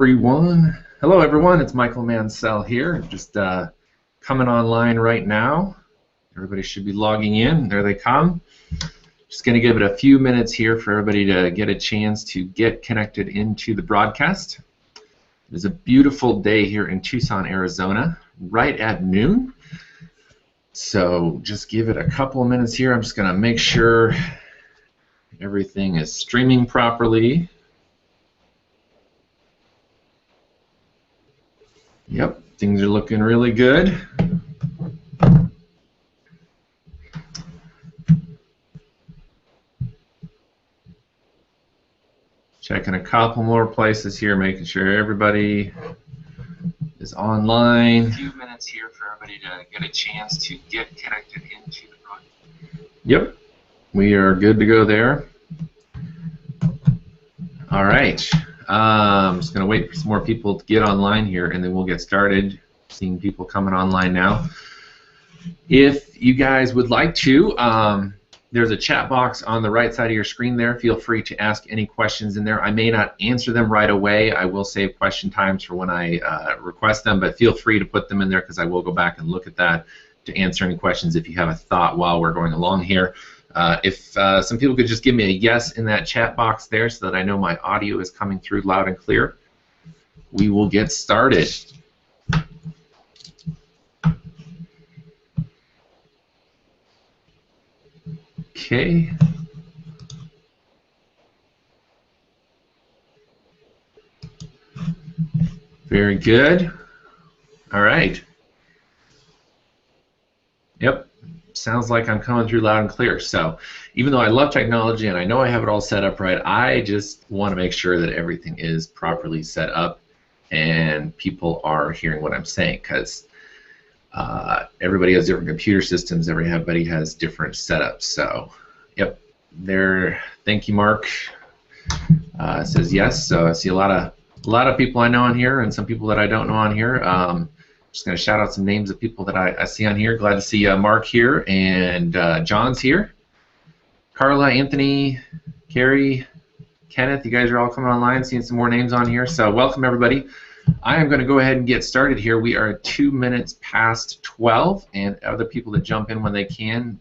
Everyone. Hello, everyone. It's Michael Mansell here. Just coming online right now. Everybody should be logging in. There they come. Just going to give it a few minutes here for everybody to get a chance to get connected into the broadcast. It's a beautiful day here in Tucson, Arizona, right at noon. So just give it a couple of minutes here. I'm just going to make sure everything is streaming properly. Yep, things are looking really good. Checking a couple more places here, making sure everybody is online. A few minutes here for everybody to get a chance to get connected into the broadcast. Yep, we are good to go there. All right. I'm just going to wait for some more people to get online here, and then we'll get started. Seeing people coming online now. If you guys would like to, there's a chat box on the right side of your screen there. Feel free to ask any questions in there. I may not answer them right away. I will save question times for when I request them, but feel free to put them in there because I will go back and look at that to answer any questions if you have a thought while we're going along here. If some people could just give me a yes in that chat box there so that I know my audio is coming through loud and clear, we will get started. Okay. Very good. All right. Yep. Sounds like I'm coming through loud and clear. So even though I love technology and I know I have it all set up right, I just want to make sure that everything is properly set up and people are hearing what I'm saying, because everybody has different computer systems, everybody has different setups. So yep, there. Thank you, Mark. Says yes. So I see a lot of people I know on here and some people that I don't know on here. Just going to shout out some names of people that I see on here. Glad to see Mark here, and John's here. Carla, Anthony, Carrie, Kenneth, you guys are all coming online, seeing some more names on here. So welcome, everybody. I am going to go ahead and get started here. We are 2 minutes past 12, and other people that jump in when they can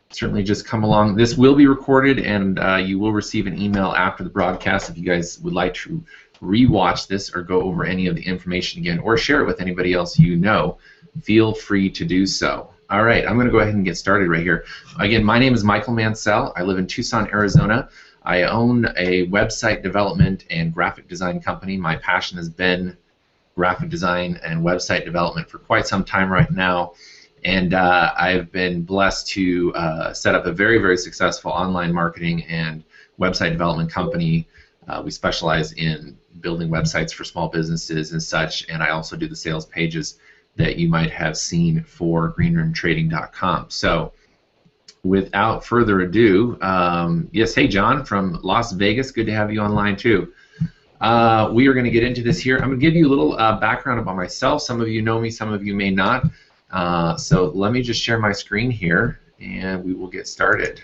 certainly just come along. This will be recorded, and you will receive an email after the broadcast if you guys would like to rewatch this or go over any of the information again or share it with anybody else you know. Feel free to do so. All right, I'm going to go ahead and get started right here. Again, my name is Michael Mansell. I live in Tucson, Arizona. I own a website development and graphic design company. My passion has been graphic design and website development for quite some time right now. And I've been blessed to set up a very, very successful online marketing and website development company. We specialize in building websites for small businesses and such, and I also do the sales pages that you might have seen for greenroomtrading.com. So without further ado, yes, hey John from Las Vegas, good to have you online too. We are going to get into this here. I'm going to give you a little background about myself. Some of you know me, some of you may not. So let me just share my screen here and we will get started.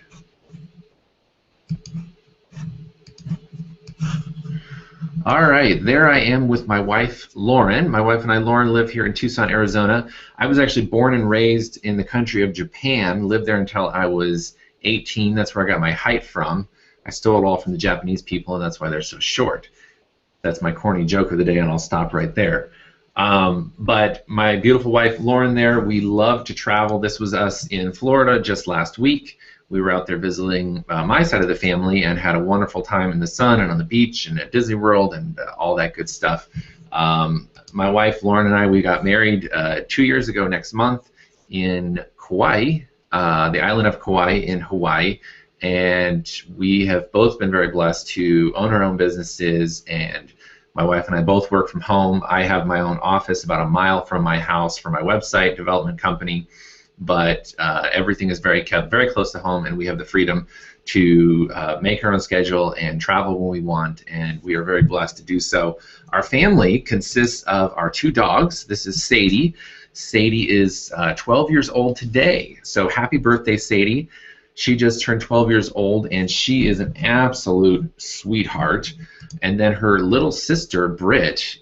All right, there I am with my wife, Lauren. My wife and I, Lauren, live here in Tucson, Arizona. I was actually born and raised in the country of Japan, lived there until I was 18. That's where I got my height from. I stole it all from the Japanese people, and that's why they're so short. That's my corny joke of the day, and I'll stop right there. But my beautiful wife, Lauren, there, we love to travel. This was us in Florida just last week. We were out there visiting my side of the family and had a wonderful time in the sun and on the beach and at Disney World and all that good stuff. My wife, Lauren, and I, we got married 2 years ago next month in Kauai, the island of Kauai in Hawaii, and we have both been very blessed to own our own businesses, and my wife and I both work from home. I have my own office about a mile from my house for my website development company, but everything is kept very close to home, and we have the freedom to make our own schedule and travel when we want, and we are very blessed to do so. Our family consists of our 2 dogs. This is Sadie. Sadie is 12 years old today, so happy birthday, Sadie. She just turned 12 years old, and she is an absolute sweetheart. And then her little sister, Britt,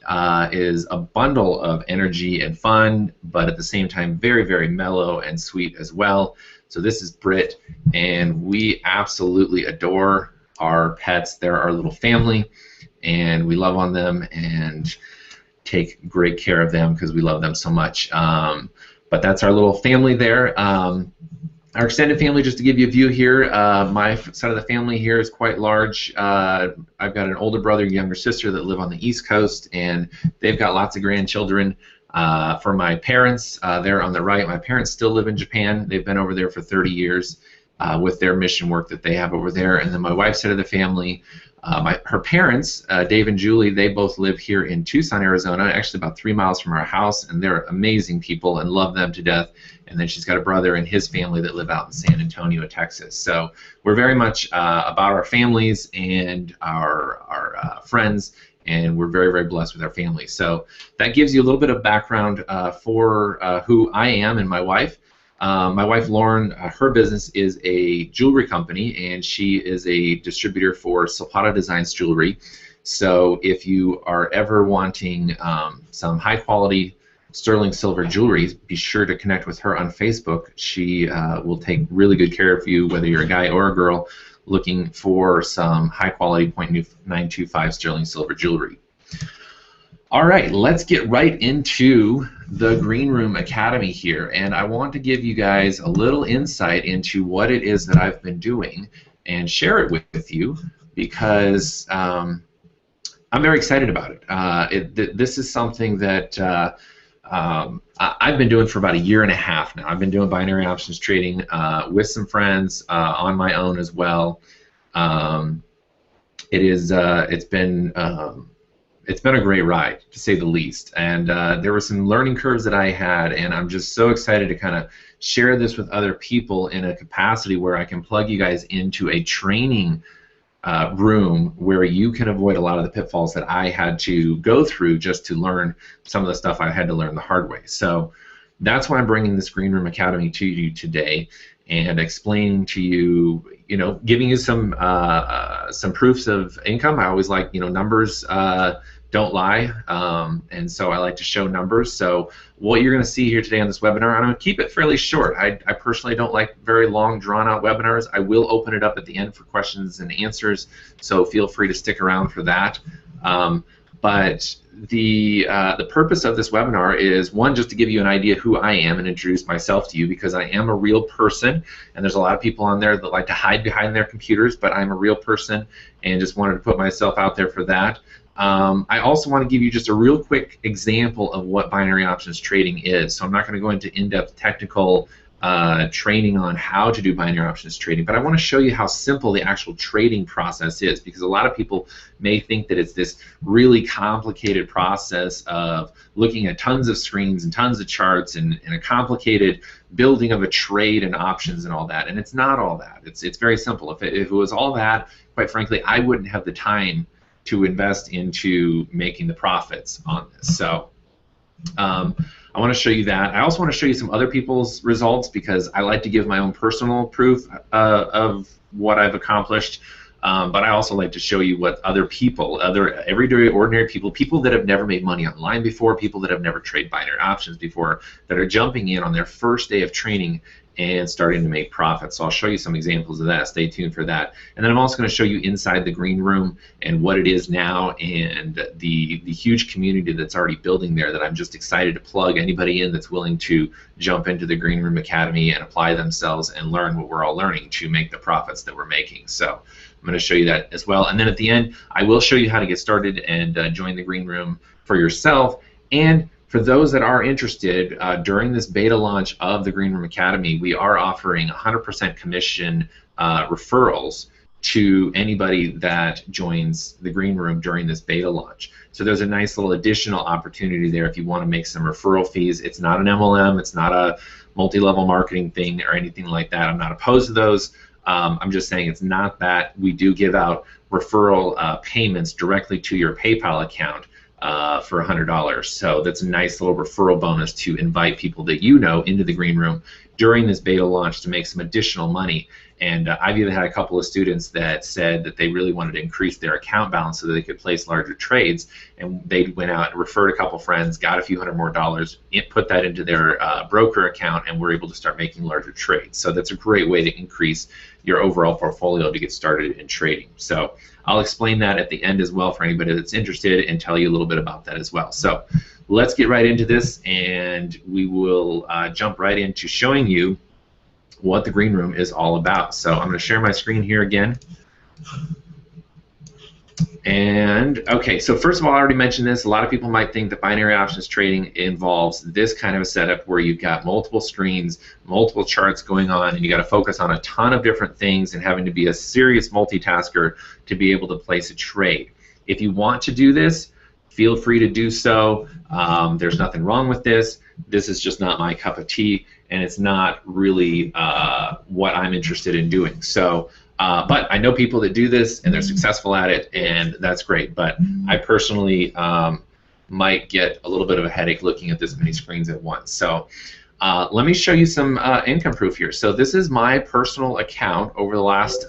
is a bundle of energy and fun, but at the same time very, very mellow and sweet as well. So this is Britt, and we absolutely adore our pets. They're our little family, and we love on them and take great care of them because we love them so much. But that's our little family there. Our extended family, just to give you a view here, my side of the family here is quite large. I've got an older brother and younger sister that live on the East Coast, and they've got lots of grandchildren. For my parents, they're on the right. My parents still live in Japan. They've been over there for 30 years with their mission work that they have over there. And then my wife's side of the family, her parents, Dave and Julie, they both live here in Tucson, Arizona, actually about 3 miles from our house, and they're amazing people and love them to death. And then she's got a brother and his family that live out in San Antonio, Texas. So we're very much about our families and our friends, and we're very, very blessed with our family. So that gives you a little bit of background for who I am and my wife. My wife Lauren, her business is a jewelry company, and she is a distributor for Zapata Designs jewelry. So if you are ever wanting some high quality sterling silver jewelry, be sure to connect with her on Facebook. She will take really good care of you, whether you're a guy or a girl looking for some high quality .925 sterling silver jewelry. All right, let's get right into the Green Room Academy here, and I want to give you guys a little insight into what it is that I've been doing and share it with you, because I'm very excited about it. This is something that I've been doing for about 1.5 years now. I've been doing binary options trading with some friends on my own as well. It's been a great ride, to say the least, and there were some learning curves that I had, and I'm just so excited to kind of share this with other people in a capacity where I can plug you guys into a training room where you can avoid a lot of the pitfalls that I had to go through just to learn some of the stuff I had to learn the hard way. So that's why I'm bringing this Green Room Academy to you today and explaining to you, giving you some proofs of income. I always like, numbers don't lie, and so I like to show numbers. So what you're going to see here today on this webinar, I'm going to keep it fairly short. I personally don't like very long, drawn-out webinars. I will open it up at the end for questions and answers, so feel free to stick around for that. But the purpose of this webinar is, one, just to give you an idea who I am and introduce myself to you, because I am a real person, and there's a lot of people on there that like to hide behind their computers, but I'm a real person and just wanted to put myself out there for that. I also want to give you just a real quick example of what binary options trading is. So I'm not going to go into in-depth technical training on how to do binary options trading, but I want to show you how simple the actual trading process is, because a lot of people may think that it's this really complicated process of looking at tons of screens and tons of charts and a complicated building of a trade and options and all that, and it's not all that. It's very simple. If it was all that, quite frankly, I wouldn't have the time to invest into making the profits on this. So I want to show you that. I also want to show you some other people's results, because I like to give my own personal proof of what I've accomplished, but I also like to show you what other people, other everyday ordinary people that have never made money online before, people that have never traded binary options before, that are jumping in on their first day of training and starting to make profits. So I'll show you some examples of that. Stay tuned for that. And then I'm also going to show you inside the Green Room and what it is now, and the huge community that's already building there that I'm just excited to plug anybody in that's willing to jump into the Green Room Academy and apply themselves and learn what we're all learning to make the profits that we're making. So I'm going to show you that as well. And then at the end, I will show you how to get started and join the Green Room for yourself. And for those that are interested, during this beta launch of the Green Room Academy, we are offering 100% commission referrals to anybody that joins the Green Room during this beta launch. So there's a nice little additional opportunity there if you want to make some referral fees. It's not an MLM, it's not a multi-level marketing thing or anything like that. I'm not opposed to those. I'm just saying it's not that. We do give out referral payments directly to your PayPal account for $100. So that's a nice little referral bonus to invite people that you know into the green room during this beta launch to make some additional money. And I've even had a couple of students that said that they really wanted to increase their account balance so that they could place larger trades, and they went out and referred a couple friends, got a few $100 more, put that into their broker account, and were able to start making larger trades. So that's a great way to increase your overall portfolio to get started in trading. So I'll explain that at the end as well for anybody that's interested and tell you a little bit about that as well. So let's get right into this, and we will jump right into showing you what the green room is all about. So I'm going to share my screen here again. And okay, so first of all, I already mentioned this. A lot of people might think that binary options trading involves this kind of a setup where you've got multiple screens, multiple charts going on, and you got to focus on a ton of different things and having to be a serious multitasker to be able to place a trade. If you want to do this, feel free to do so. There's nothing wrong with this. This is just not my cup of tea, and it's not really what I'm interested in doing. So, but I know people that do this, and they're successful at it, and that's great. But I personally might get a little bit of a headache looking at this many screens at once. So let me show you some income proof here. So this is my personal account over the last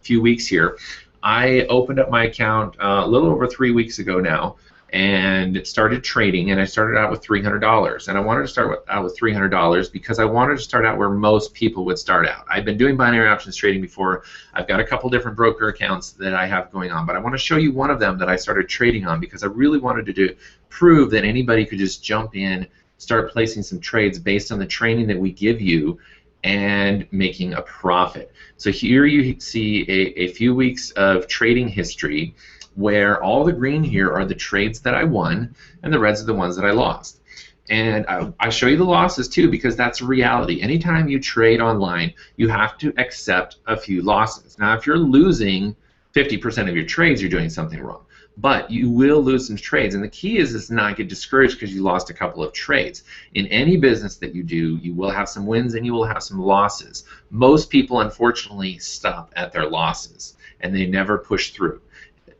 few weeks here. I opened up my account a little over 3 weeks ago now, and started trading, and I started out with $300. And I wanted to start out with $300 because I wanted to start out where most people would start out. I've been doing binary options trading before. I've got a couple different broker accounts that I have going on, but I want to show you one of them that I started trading on because I really wanted to prove that anybody could just jump in, start placing some trades based on the training that we give you, and making a profit. So here you see a few weeks of trading history, where all the green here are the trades that I won, and the reds are the ones that I lost. And I show you the losses too, because that's reality. Anytime you trade online, you have to accept a few losses. Now, if you're losing 50% of your trades, you're doing something wrong. But you will lose some trades, and the key is to not get discouraged because you lost a couple of trades. In any business that you do, you will have some wins and you will have some losses. Most people, unfortunately, stop at their losses, and they never push through.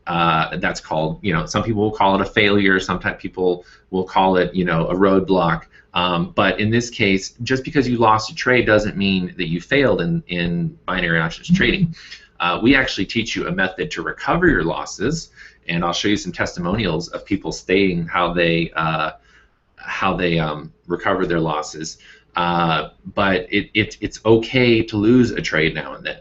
That's called, some people will call it a failure, sometimes people will call it, a roadblock. But in this case, just because you lost a trade doesn't mean that you failed in binary options trading. We actually teach you a method to recover your losses, and I'll show you some testimonials of people stating how they recover their losses. But it's okay to lose a trade now and then.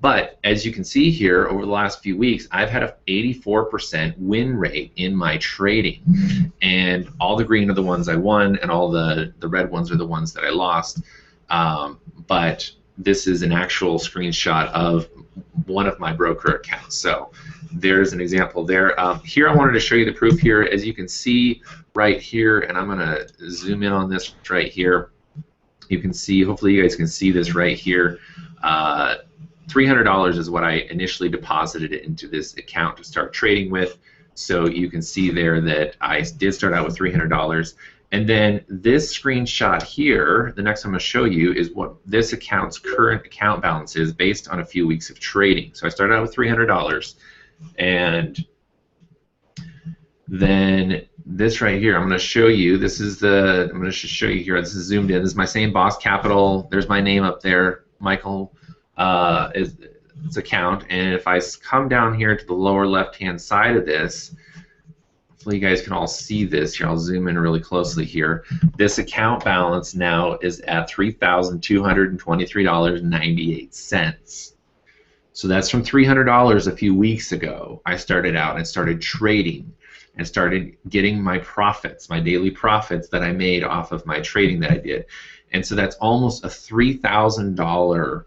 But as you can see here, over the last few weeks, I've had an 84% win rate in my trading. And all the green are the ones I won, and all the red ones are the ones that I lost. But this is an actual screenshot of one of my broker accounts. So there's an example there. Here I wanted to show you the proof here. As you can see right here, and I'm going to zoom in on this right here. You can see, hopefully you guys can see this right here. $300 is what I initially deposited into this account to start trading with. So you can see there that I did start out with $300. And then this screenshot here, the next I'm going to show you, is what this account's current account balance is based on a few weeks of trading. So I started out with $300, and then this right here, I'm going to show you. This is I'm going to show you here. This is zoomed in. This is my same Boss Capital. There's my name up there, Michael. Its account, and if I come down here to the lower left-hand side of this, hopefully you guys can all see this here. I'll zoom in really closely here. This account balance now is at $3,223.98. So that's from $300 a few weeks ago. I started out and started trading and started getting my profits, my daily profits that I made off of my trading that I did. And so that's almost a $3,000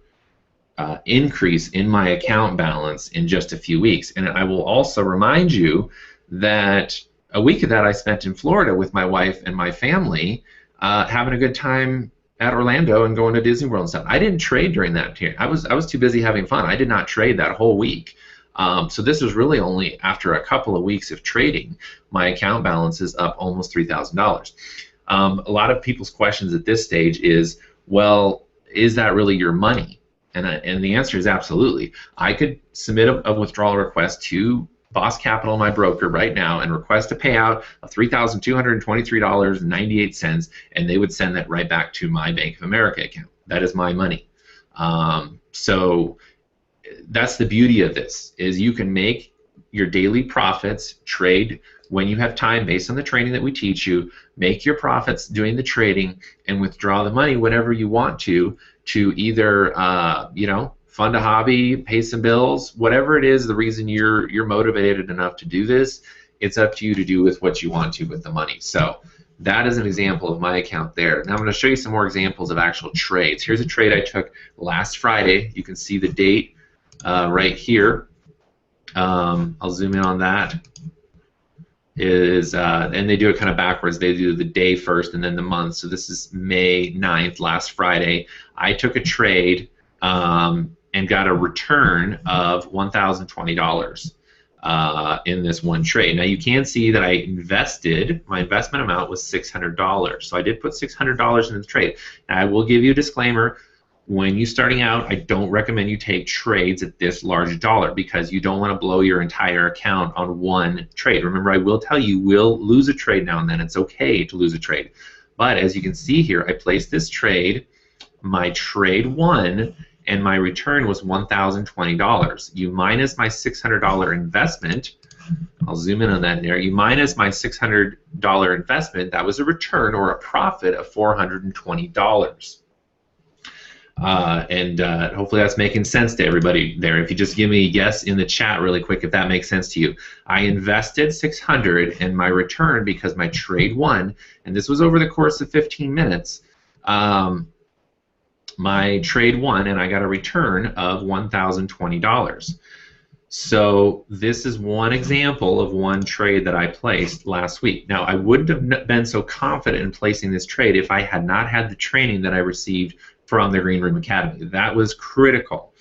increase in my account balance in just a few weeks. And I will also remind you that a week of that I spent in Florida with my wife and my family, having a good time at Orlando and going to Disney World and stuff. I didn't trade during that period. I was too busy having fun. I did not trade that whole week. So this was really only after a couple of weeks of trading, my account balance is up almost $3,000. A lot of people's questions at this stage is, well, is that really your money? And the answer is absolutely. I could submit a withdrawal request to Boss Capital, my broker, right now and request a payout of $3,223.98, and they would send that right back to my Bank of America account. That is my money. So that's the beauty of this, is you can make your daily profits, trade when you have time based on the training that we teach you, make your profits doing the trading, and withdraw the money whenever you want to either fund a hobby, pay some bills, whatever it is, the reason you're motivated enough to do this, it's up to you to do with what you want to with the money. So that is an example of my account there. Now I'm going to show you some more examples of actual trades. Here's a trade I took last Friday. You can see the date right here. I'll zoom in on that. And they do it kind of backwards. They do the day first and then the month. So this is May 9th, last Friday. I took a trade and got a return of $1,020 in this one trade. Now you can see that I invested, my investment amount was $600. So I did put $600 in the trade. Now I will give you a disclaimer. When you're starting out, I don't recommend you take trades at this large dollar, because you don't want to blow your entire account on one trade. Remember, I will tell you, will lose a trade now and then. It's okay to lose a trade. But as you can see here, I placed this trade, my trade won, and my return was $1,020. You minus my $600 investment, I'll zoom in on that there, you minus my $600 investment, that was a return or a profit of $420. Hopefully that's making sense to everybody there. If you just give me a yes in the chat really quick if that makes sense to you. I invested $600 and my return, because my trade won, and this was over the course of 15 minutes, my trade won and I got a return of $1,020. So this is one example of one trade that I placed last week. Now I wouldn't have been so confident in placing this trade if I had not had the training that I received from the Green Room Academy. That was critical.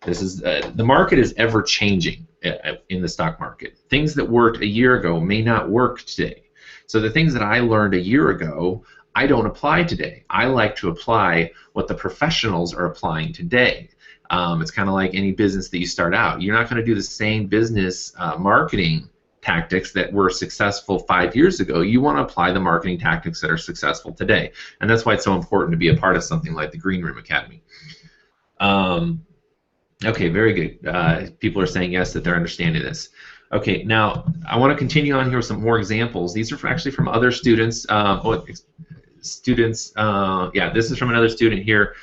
This is the market is ever changing in the stock market. Things that worked a year ago may not work today. So the things that I learned a year ago, I don't apply today. I like to apply what the professionals are applying today. It's kind of like any business that you start out. You're not going to do the same business marketing tactics that were successful 5 years ago. You want to apply the marketing tactics that are successful today. And that's why it's so important to be a part of something like the Green Room Academy. Okay, very good. People are saying yes, that they're understanding this. Okay, now I want to continue on here with some more examples. These are actually from other students. Yeah, this is from another student here.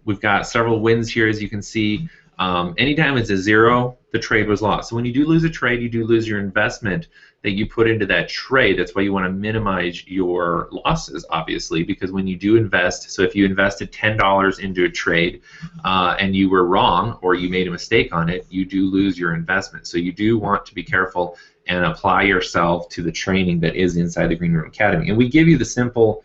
We've got several wins here, as you can see. Anytime it's a zero, the trade was lost. So when you do lose a trade, you do lose your investment that you put into that trade. That's why you want to minimize your losses, obviously, because when you do invest, so if you invested $10 into a trade and you were wrong or you made a mistake on it, you do lose your investment. So you do want to be careful and apply yourself to the training that is inside the Green Room Academy. And we give you the simple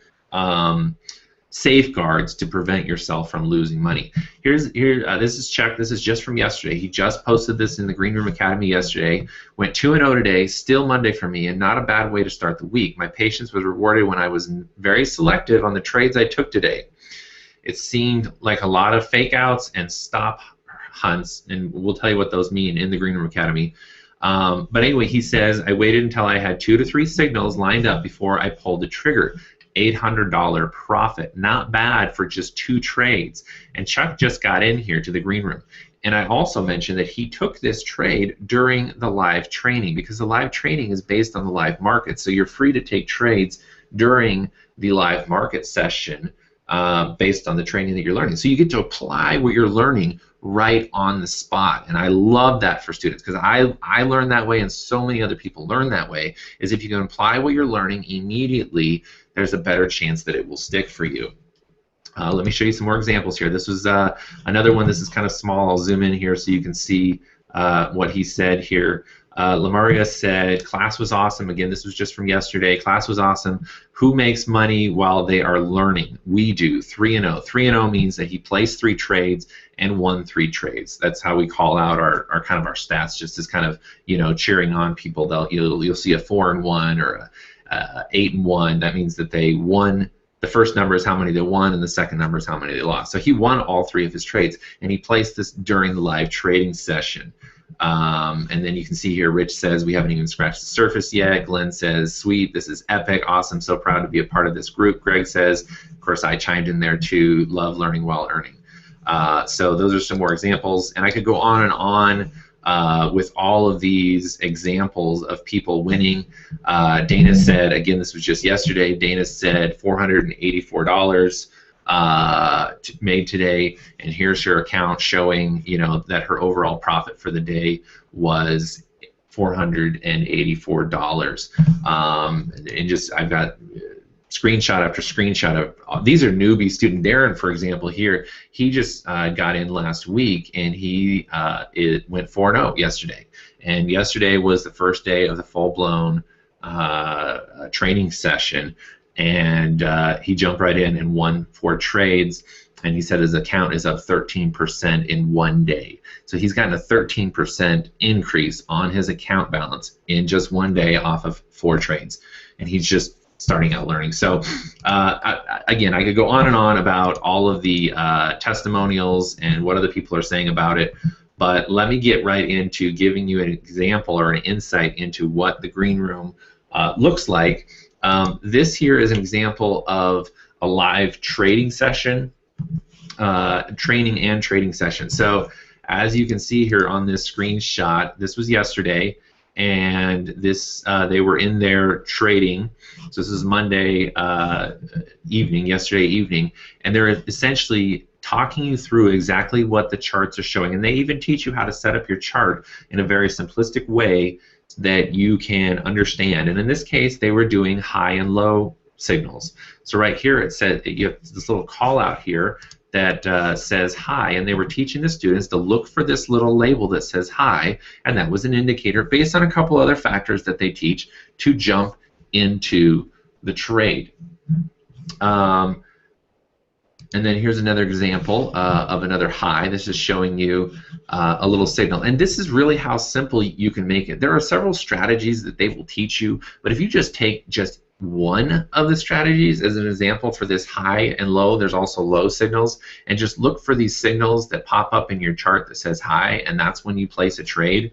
safeguards to prevent yourself from losing money. This is Chuck. This is just from yesterday. He just posted this in the Green Room Academy yesterday. Went 2-0 today. Still Monday for me, and not a bad way to start the week. My patience was rewarded when I was very selective on the trades I took today. It seemed like a lot of fake outs and stop hunts, and we'll tell you what those mean in the Green Room Academy. But anyway, he says, I waited until I had 2 to 3 signals lined up before I pulled the trigger. $800 profit. Not bad for just 2 trades. And Chuck just got in here to the Green Room. And I also mentioned that he took this trade during the live training, because the live training is based on the live market. So you're free to take trades during the live market session based on the training that you're learning. So you get to apply what you're learning right on the spot. And I love that for students, because I learn that way, and so many other people learn that way, is if you can apply what you're learning immediately, there's a better chance that it will stick for you. Let me show you some more examples here. This was another one. This is kind of small. I'll zoom in here so you can see what he said here. Lamaria said, class was awesome. Again, this was just from yesterday. Class was awesome. Who makes money while they are learning? We do. 3-0. 3-0 means that he placed 3 trades and won 3 trades. That's how we call out our kind of our stats, just as kind of, you know, cheering on people. You'll see a 4-1 or a 8-1. That means that they won. The first number is how many they won, and the second number is how many they lost. So he won all 3 of his trades, and he placed this during the live trading session. And then you can see here, Rich says, we haven't even scratched the surface yet. Glenn says, sweet, this is epic, awesome, so proud to be a part of this group. Greg says, of course, I chimed in there too, love learning while earning. So those are some more examples, and I could go on and on with all of these examples of people winning. Dana said, again, this was just yesterday, Dana said $484 made today, and here's her account showing, you know, that her overall profit for the day was $484. And just, I've got screenshot after screenshot of these are newbie student. Darren, for example, here, he just got in last week, and he went 4-0 yesterday. And yesterday was the first day of the full-blown training session, and he jumped right in and won 4 trades, and he said his account is up 13% in 1 day. So he's gotten a 13% increase on his account balance in just 1 day off of 4 trades, and he's just starting out learning. So again, I could go on and on about all of the testimonials and what other people are saying about it, but let me get right into giving you an example or an insight into what the green room looks like. This here is an example of a live trading session, training and trading session. So as you can see here on this screenshot, this was yesterday, and this they were in there trading. So this is Monday evening, yesterday evening, and they're essentially talking you through exactly what the charts are showing, and they even teach you how to set up your chart in a very simplistic way that you can understand. And in this case, they were doing high and low signals. So right here it said you have this little call out here that says high, and they were teaching the students to look for this little label that says high, and that was an indicator based on a couple other factors that they teach to jump into the trade. And then here's another example of another high. This is showing you a little signal. And this is really how simple you can make it. There are several strategies that they will teach you, but if you just take just one of the strategies as an example for this high and low, there's also low signals, and just look for these signals that pop up in your chart that says high, and that's when you place a trade.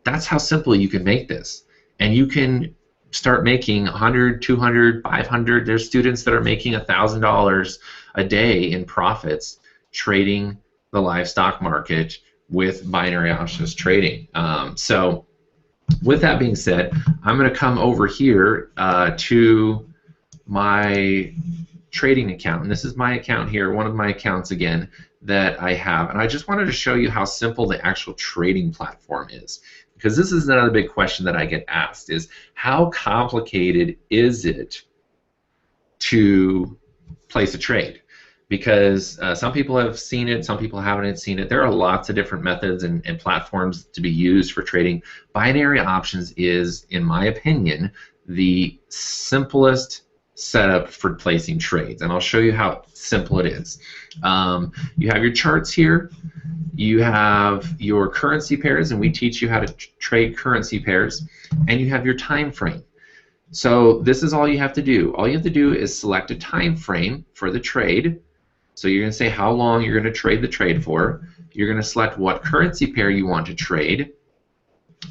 That's how simple you can make this. And you can start making 100, 200, 500. There's students that are making $1,000 a day in profits trading the live stock market with binary options trading. So with that being said, I'm going to come over here to my trading account, and this is my account here, one of my accounts again that I have, and I just wanted to show you how simple the actual trading platform is, because this is another big question that I get asked, is how complicated is it to place a trade? Because some people have seen it, some people haven't seen it. There are lots of different methods and platforms to be used for trading. Binary options is, in my opinion, the simplest setup for placing trades, and I'll show you how simple it is. You have your charts here, you have your currency pairs, and we teach you how to trade currency pairs, and you have your time frame. So this is all you have to do. All you have to do is select a time frame for the trade. So you're going to say how long you're going to trade the trade for. You're going to select what currency pair you want to trade,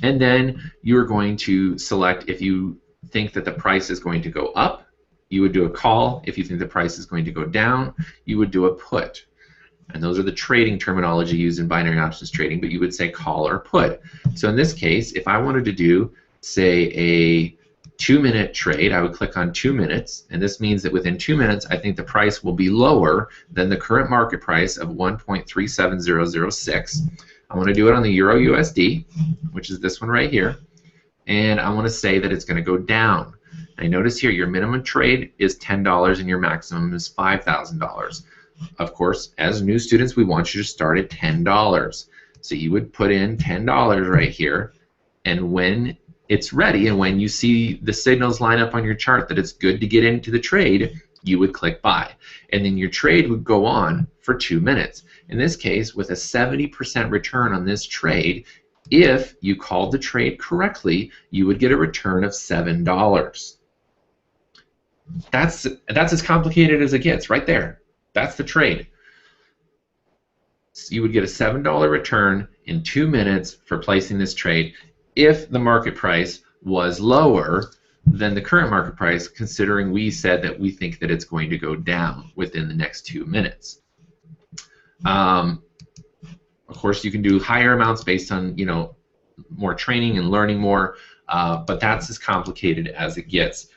and then you're going to select if you think that the price is going to go up, you would do a call. If you think the price is going to go down, you would do a put. And those are the trading terminology used in binary options trading, but you would say call or put. So in this case, if I wanted to do, say, a 2-minute trade, I would click on 2 minutes, and this means that within 2 minutes I think the price will be lower than the current market price of 1.37006. I want to do it on the Euro USD, which is this one right here, and I want to say that it's going to go down. Now notice here your minimum trade is $10 and your maximum is $5,000. Of course, as new students, we want you to start at $10. So you would put in $10 right here, and when it's ready and when you see the signals line up on your chart that it's good to get into the trade, you would click buy. And then your trade would go on for 2 minutes. In this case, with a 70% return on this trade, if you called the trade correctly, you would get a return of $7. That's as complicated as it gets right there. That's the trade. So you would get a $7 return in 2 minutes for placing this trade if the market price was lower than the current market price, considering we said that we think that it's going to go down within the next 2 minutes. Of course, you can do higher amounts based on, you know, more training and learning more, but that's as complicated as it gets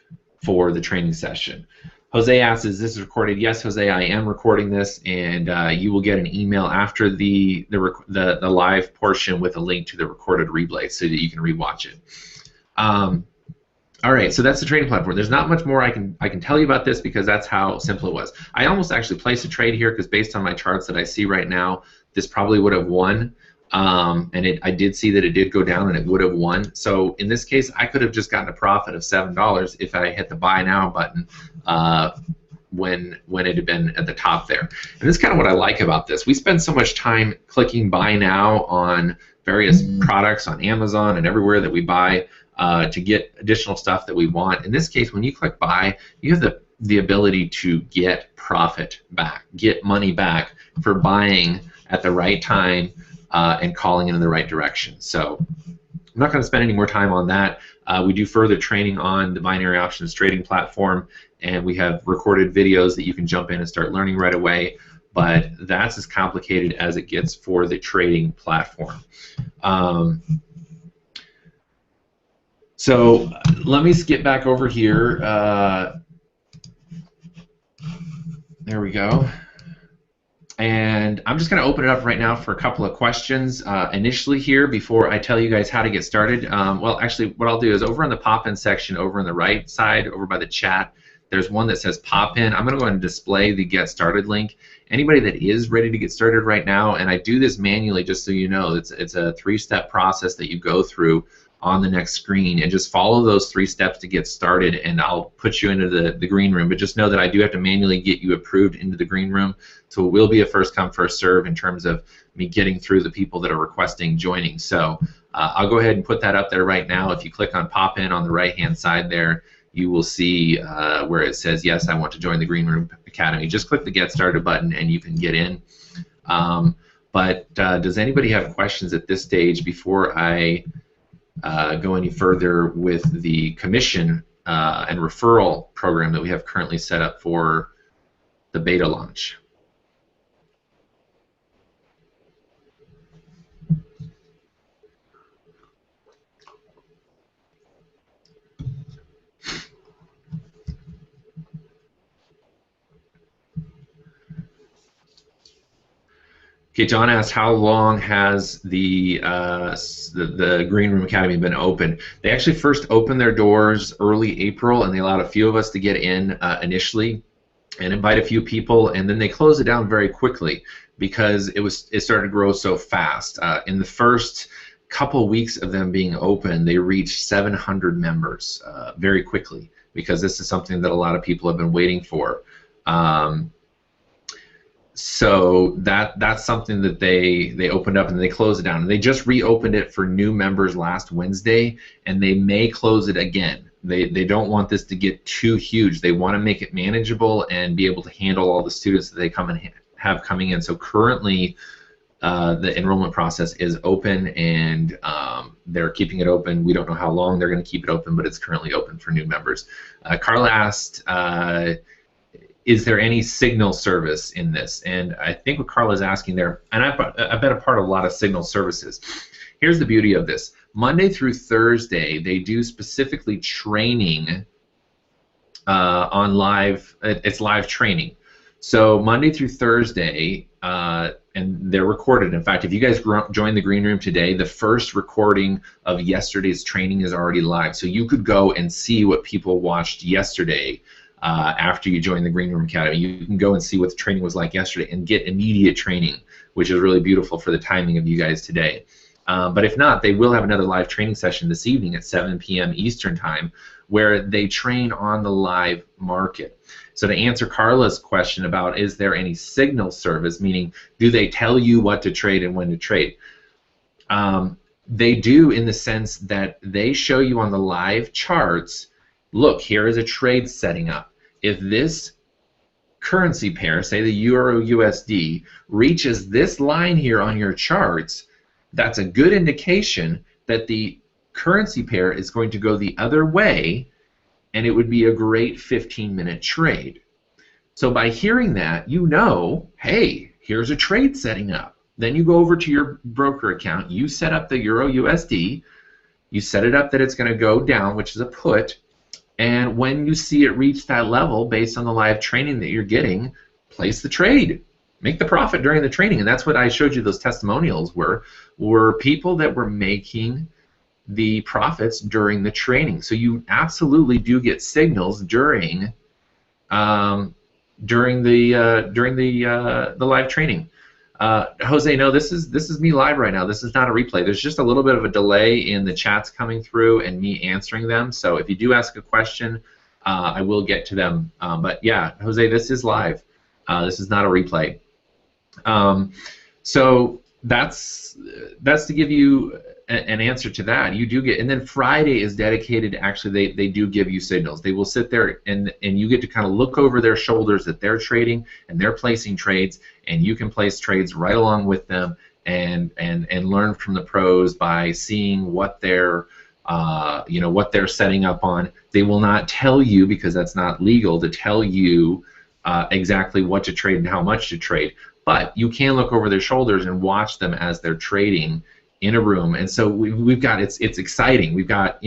for the training session. Jose asks, is this recorded? Yes, Jose, I am recording this, and you will get an email after the live portion with a link to the recorded replay so that you can rewatch it. All right, so that's the trading platform. There's not much more I can tell you about this because that's how simple it was. I almost actually placed a trade here because based on my charts that I see right now, this probably would have won. And I did see that it did go down and it would have won. So in this case, I could have just gotten a profit of $7 if I hit the buy now button when it had been at the top there. And this is kind of what I like about this. We spend so much time clicking buy now on various products on Amazon and everywhere that we buy to get additional stuff that we want. In this case, when you click buy, you have the ability to get profit back, get money back for buying at the right time and calling it in the right direction. So I'm not going to spend any more time on that. We do further training on the Binary Options trading platform, and we have recorded videos that you can jump in and start learning right away, but that's as complicated as it gets for the trading platform. So let me skip back over here. There we go. And I'm just going to open it up right now for a couple of questions initially here before I tell you guys how to get started. Well, actually, what I'll do is over in the pop-in section over on the right side, over by the chat, there's one that says pop-in. I'm going to go ahead and display the Get Started link. Anybody that is ready to get started right now, and I do this manually just so you know, it's a 3-step process that you go through on the next screen, and just follow those 3 steps to get started, and I'll put you into the green room. But just know that I do have to manually get you approved into the green room, so it will be a first come first serve in terms of me getting through the people that are requesting joining. So I'll go ahead and put that up there right now. If you click on pop in on the right hand side there, you will see where it says yes, I want to join the Green Room Academy. Just click the Get Started button and you can get in. But does anybody have questions at this stage before I go any further with the commission and referral program that we have currently set up for the beta launch? Okay, John asked, how long has the Green Room Academy been open? They actually first opened their doors early April, and they allowed a few of us to get in initially and invite a few people, and then they closed it down very quickly because it started to grow so fast. In the first couple weeks of them being open, they reached 700 members very quickly because this is something that a lot of people have been waiting for. So that's something that they opened up and they closed it down. And they just reopened it for new members last Wednesday, and they may close it again. They don't want this to get too huge. They want to make it manageable and be able to handle all the students that they have coming in. So currently, the enrollment process is open, and they're keeping it open. We don't know how long they're going to keep it open, but it's currently open for new members. Carla asked, is there any signal service in this? And I think what Carla's asking there, and I've been a part of a lot of signal services. Here's the beauty of this. Monday through Thursday, they do specifically training on live, it's live training. So Monday through Thursday, and they're recorded. In fact, if you guys join the Green Room today, the first recording of yesterday's training is already live. So you could go and see what people watched yesterday. After you join the Green Room Academy, you can go and see what the training was like yesterday and get immediate training, which is really beautiful for the timing of you guys today. But if not, they will have another live training session this evening at 7 p.m. Eastern Time where they train on the live market. So to answer Carla's question about is there any signal service, meaning do they tell you what to trade and when to trade? They do, in the sense that they show you on the live charts, look, here is a trade setting up. If this currency pair, say the Euro USD, reaches this line here on your charts, that's a good indication that the currency pair is going to go the other way, and it would be a great 15-minute trade. So by hearing that, you know, hey, here's a trade setting up. Then you go over to your broker account, you set up the Euro USD, you set it up that it's going to go down, which is a put, and when you see it reach that level based on the live training that you're getting, place the trade. Make the profit during the training. And that's what I showed you those testimonials were people that were making the profits during the training. So you absolutely do get signals during the live training. Jose, no, this is me live right now. This is not a replay. There's just a little bit of a delay in the chats coming through and me answering them. So if you do ask a question, I will get to them. But yeah, Jose, this is live. This is not a replay. So that's to give you an answer to that. You do get, and then Friday is dedicated. Actually, they do give you signals. They will sit there and you get to kind of look over their shoulders that they're trading and they're placing trades, and you can place trades right along with them and learn from the pros by seeing what they're what they're setting up on. They will not tell you, because that's not legal to tell you exactly what to trade and how much to trade. But you can look over their shoulders and watch them as they're trading in a room. And so we've got, it's exciting. We've got,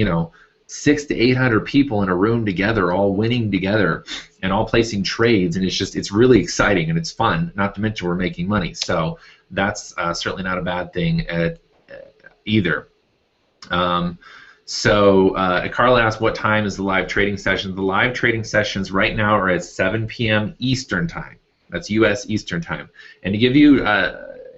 600 to 800 people in a room together, all winning together and all placing trades, and it's really exciting and it's fun, not to mention we're making money. So that's certainly not a bad thing either. Carla asked, what time is the live trading session? The live trading sessions right now are at 7 p.m. Eastern time. That's U.S. Eastern time. And to give you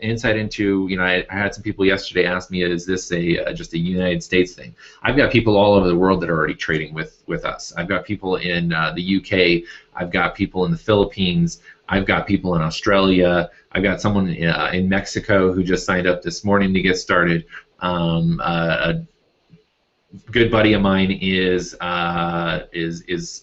insight into, I had some people yesterday ask me, is this just a United States thing? I've got people all over the world that are already trading with us. I've got people in the UK. I've got people in the Philippines. I've got people in Australia. I've got someone in Mexico who just signed up this morning to get started. A good buddy of mine is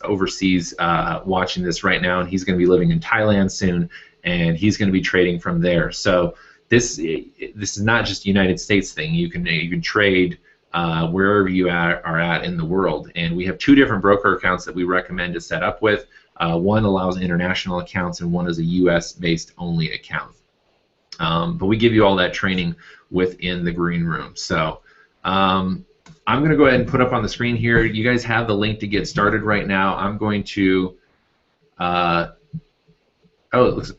overseas watching this right now, and he's going to be living in Thailand soon, and he's going to be trading from there. So this is not just a United States thing. You can trade wherever you are at in the world, and we have two different broker accounts that we recommend to set up with. One allows international accounts, and one is a U.S.-based only account. But we give you all that training within the green room. So I'm going to go ahead and put up on the screen here. You guys have the link to get started right now. I'm going to. It looks.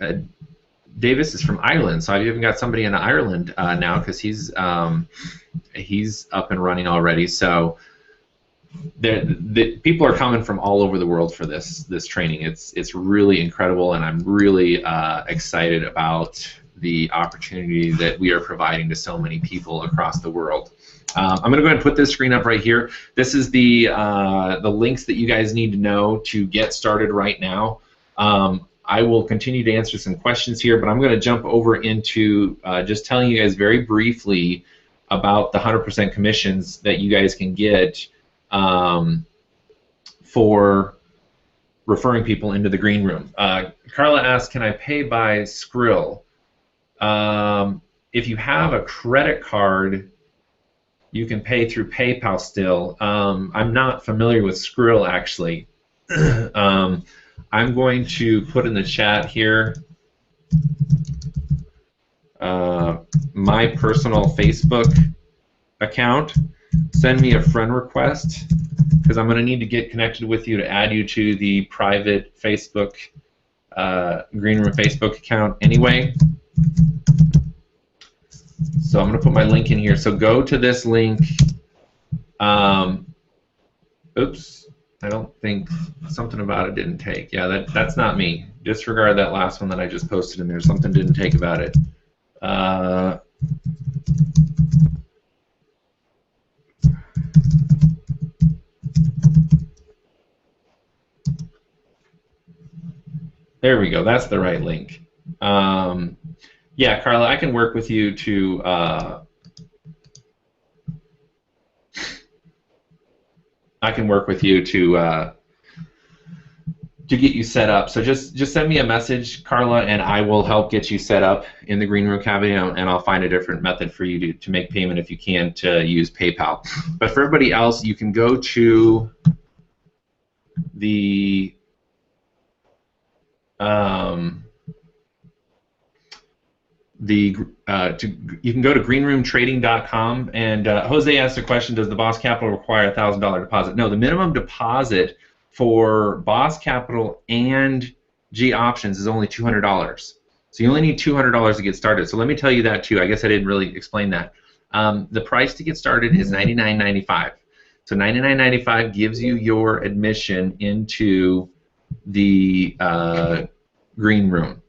Davis is from Ireland, so I've even got somebody in Ireland now, because he's up and running already. So the people are coming from all over the world for this training. It's really incredible, and I'm really excited about the opportunity that we are providing to so many people across the world. I'm going to go ahead and put this screen up right here. This is the links that you guys need to know to get started right now. I will continue to answer some questions here, but I'm going to jump over into just telling you guys very briefly about the 100% commissions that you guys can get for referring people into the green room. Carla asked, can I pay by Skrill? If you have a credit card, you can pay through PayPal still. I'm not familiar with Skrill, actually. I'm going to put in the chat here my personal Facebook account. Send me a friend request, because I'm going to need to get connected with you to add you to the private Facebook Green Room Facebook account anyway. So I'm going to put my link in here. So go to this link. Oops, I don't think something about it didn't take. Yeah, that's not me. Disregard that last one that I just posted in there. Something didn't take about it. There we go. That's the right link. Yeah, Carla, I can work with you to to get you set up. So just send me a message, Carla, and I will help get you set up in the Green Room Academy, and I'll find a different method for you to make payment if you can to use PayPal. But for everybody else, you can go to the you can go to greenroomtrading.com, and Jose asked a question: does the Boss Capital require a $1,000 deposit? No, the minimum deposit for Boss Capital and G Options is only $200. So you only need $200 to get started. So let me tell you that too. I guess I didn't really explain that. The price to get started is $99.95. So $99.95 gives you your admission into the Green Room.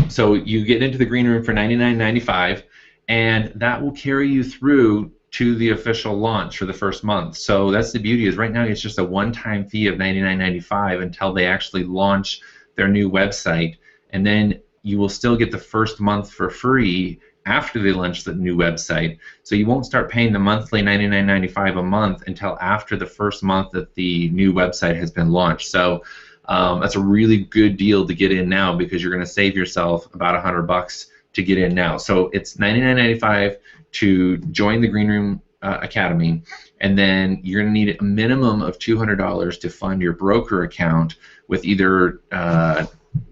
So you get into the Green Room for $99.95, and that will carry you through to the official launch for the first month. So that's the beauty, is right now it's just a one-time fee of $99.95 until they actually launch their new website, and then you will still get the first month for free after they launch the new website. So you won't start paying the monthly $99.95 a month until after the first month that the new website has been launched. So that's a really good deal to get in now, because you're going to save yourself about $100 to get in now. So it's $99.95 to join the Green Room Academy, and then you're going to need a minimum of $200 to fund your broker account with either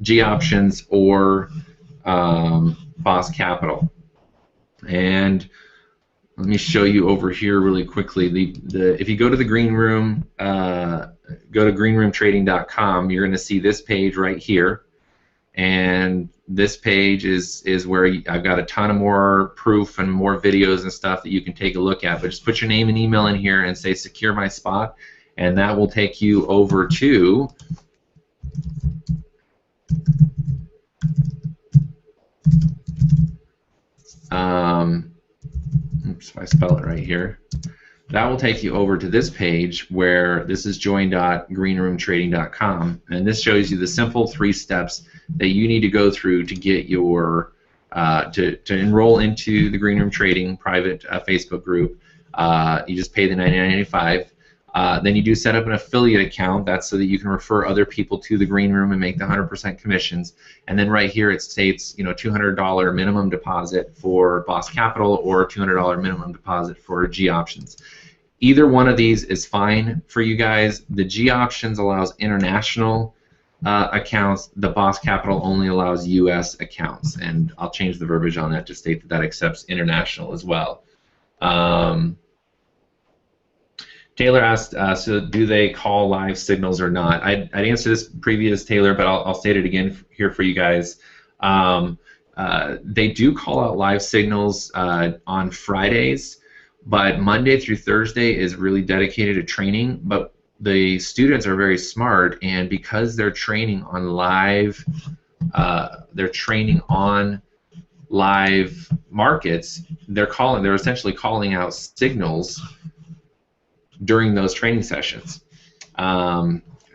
G Options or Boss Capital. And let me show you over here really quickly. If you go to the Green Room, go to greenroomtrading.com, you're going to see this page right here. And this page is where I've got a ton of more proof and more videos and stuff that you can take a look at. But just put your name and email in here and say secure my spot, and that will take you over to oops, if I spell it right here, that will take you over to this page where this is join.greenroomtrading.com, and this shows you the simple 3 steps that you need to go through to get your to enroll into the Green Room Trading private Facebook group. You just pay the $99.95. Then you do set up an affiliate account. That's so that you can refer other people to the Green Room and make the 100% commissions. And then right here it states, $200 minimum deposit for Boss Capital or $200 minimum deposit for G Options. Either one of these is fine for you guys. The G Options allows international accounts. The Boss Capital only allows U.S. accounts, and I'll change the verbiage on that to state that that accepts international as well. Taylor asked, so do they call live signals or not? I'd answer this previous, Taylor, but I'll state it again here for you guys. They do call out live signals on Fridays, but Monday through Thursday is really dedicated to training. But the students are very smart, and because they're training on live, markets, they're essentially calling out signals during those training sessions.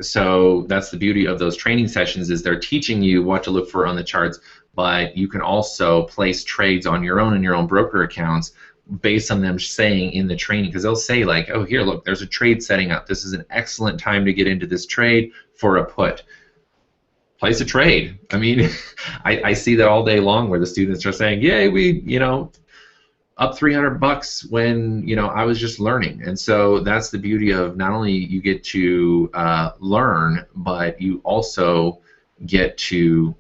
So that's the beauty of those training sessions, is they're teaching you what to look for on the charts, but you can also place trades on your own in your own broker accounts based on them saying in the training, because they'll say like, oh, here, look, there's a trade setting up. This is an excellent time to get into this trade for a put. Place a trade. I mean, I see that all day long where the students are saying, yay, we, up $300 when I was just learning. And so that's the beauty of not only you get to learn, but you also get to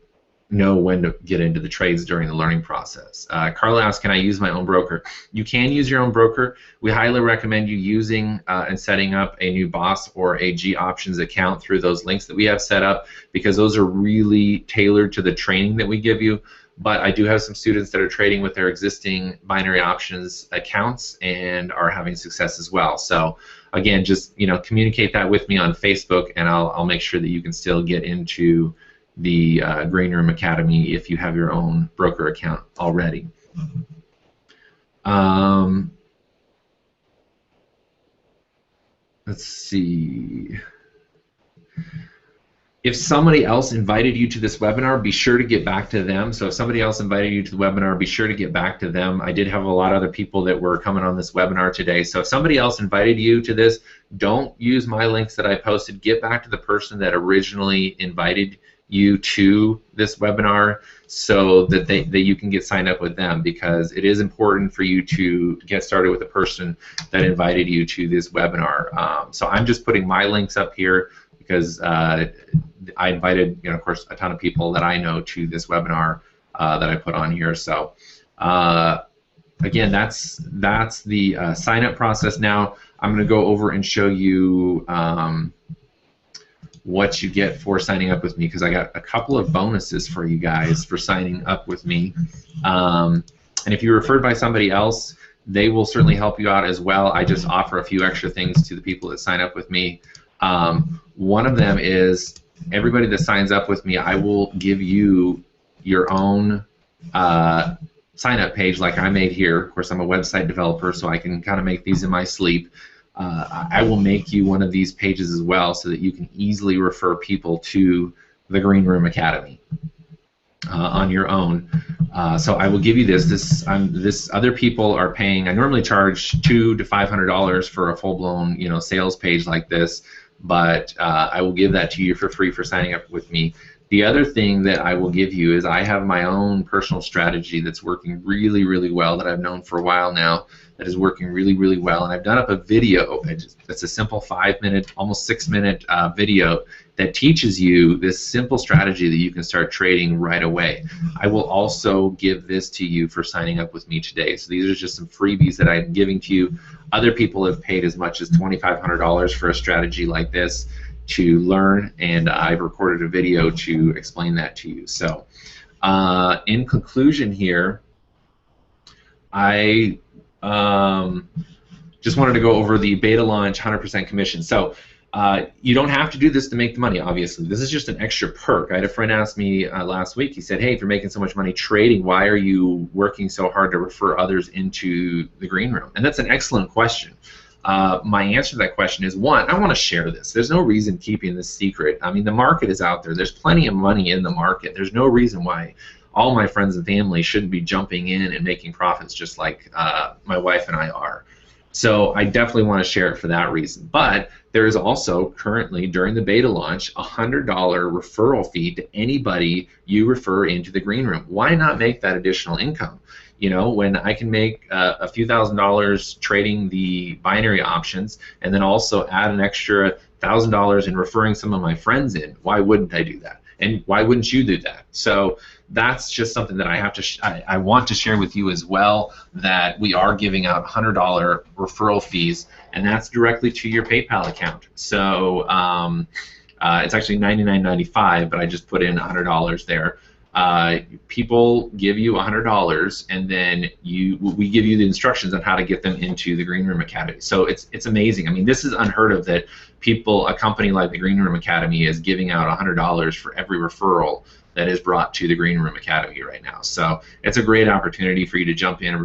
know when to get into the trades during the learning process. Carla asked, can I use my own broker? You can use your own broker. We highly recommend you using and setting up a new Boss or a G Options account through those links that we have set up, because those are really tailored to the training that we give you. But I do have some students that are trading with their existing binary options accounts and are having success as well. So again, just communicate that with me on Facebook, and I'll make sure that you can still get into the Green Room Academy if you have your own broker account already. Let's see. If somebody else invited you to this webinar, be sure to get back to them. So if somebody else invited you to the webinar, be sure to get back to them. I did have a lot of other people that were coming on this webinar today. So if somebody else invited you to this, don't use my links that I posted. Get back to the person that originally invited you to this webinar so that you can get signed up with them, because it is important for you to get started with the person that invited you to this webinar. So I'm just putting my links up here because I invited, of course, a ton of people that I know to this webinar that I put on here. So again, that's the sign-up process. Now I'm going to go over and show you what you get for signing up with me, because I got a couple of bonuses for you guys for signing up with me. And if you're referred by somebody else, they will certainly help you out as well. I just offer a few extra things to the people that sign up with me. One of them is everybody that signs up with me, I will give you your own sign-up page like I made here. Of course, I'm a website developer, so I can kind of make these in my sleep. I will make you one of these pages as well so that you can easily refer people to the Green Room Academy on your own. So I will give you this. This other people are paying. I normally charge $200 to $500 for a full-blown, sales page like this, but I will give that to you for free for signing up with me. The other thing that I will give you is I have my own personal strategy that's working really, really well, that I've known for a while now, that is working really, really well. And I've done up a video. It's a simple 5-minute, almost 6-minute video that teaches you this simple strategy that you can start trading right away. I will also give this to you for signing up with me today. So these are just some freebies that I'm giving to you. Other people have paid as much as $2,500 for a strategy like this to learn, and I've recorded a video to explain that to you. So in conclusion here, I just wanted to go over the beta launch 100% commission. So you don't have to do this to make the money, obviously. This is just an extra perk. I had a friend ask me last week, he said, hey, if you're making so much money trading, why are you working so hard to refer others into the Green Room? And that's an excellent question. My answer to that question is, one, I want to share this. There's no reason keeping this secret. I mean, the market is out there. There's plenty of money in the market. There's no reason why all my friends and family shouldn't be jumping in and making profits just like my wife and I are. So I definitely want to share it for that reason. But there is also currently, during the beta launch, a $100 referral fee to anybody you refer into the Green Room. Why not make that additional income? When I can make a few $1,000s trading the binary options and then also add an extra $1,000 in referring some of my friends in, why wouldn't I do that? And why wouldn't you do that? So that's just something that I want to share with you as well, that we are giving out $100 referral fees, and that's directly to your PayPal account. So it's actually $99.95, but I just put in $100 there. People give you $100, and then we give you the instructions on how to get them into the Green Room Academy. So it's amazing. I mean, this is unheard of, that a company like the Green Room Academy is giving out $100 for every referral that is brought to the Green Room Academy right now. So it's a great opportunity for you to jump in and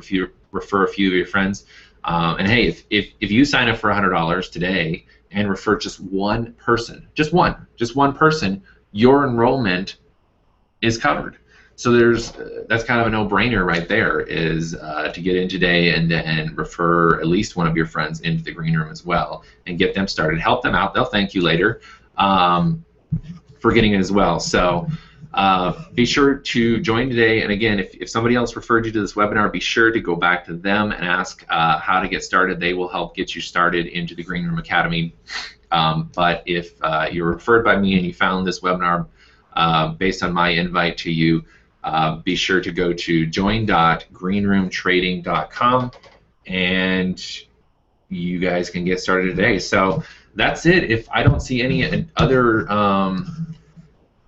refer a few of your friends. And hey, if you sign up for $100 today and refer just one person, just one person, your enrollment is covered. So that's kind of a no-brainer right there, is to get in today and then refer at least one of your friends into the Green Room as well and get them started. Help them out. They'll thank you later for getting it as well. So be sure to join today. And again, if somebody else referred you to this webinar, be sure to go back to them and ask how to get started. They will help get you started into the Green Room Academy. But if you're referred by me and you found this webinar based on my invite to you, be sure to go to join.greenroomtrading.com and you guys can get started today. So that's it. If I don't see any other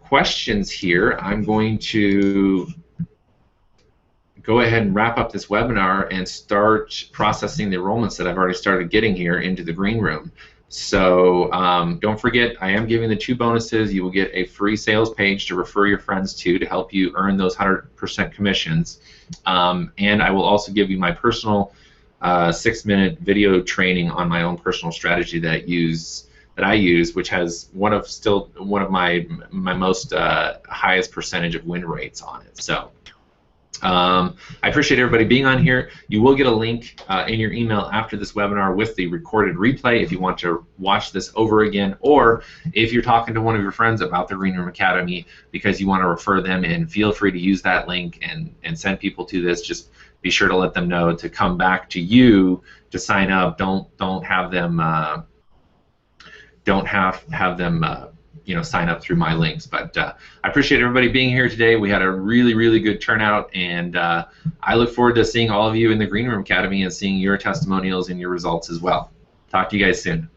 questions here, I'm going to go ahead and wrap up this webinar and start processing the enrollments that I've already started getting here into the Green Room. So don't forget, I am giving the 2 bonuses. You will get a free sales page to refer your friends to help you earn those 100% commissions. And I will also give you my personal 6-minute video training on my own personal strategy that that I use, which has one of my most highest percentage of win rates on it. So I appreciate everybody being on here. You will get a link in your email after this webinar with the recorded replay if you want to watch this over again, or if you're talking to one of your friends about the Green Room Academy because you want to refer them in, feel free to use that link and send people to this. Just be sure to let them know to come back to you to sign up. Don't have them sign up through my links. But I appreciate everybody being here today. We had a really good turnout, and I look forward to seeing all of you in the Green Room Academy and seeing your testimonials and your results as well. Talk to you guys soon.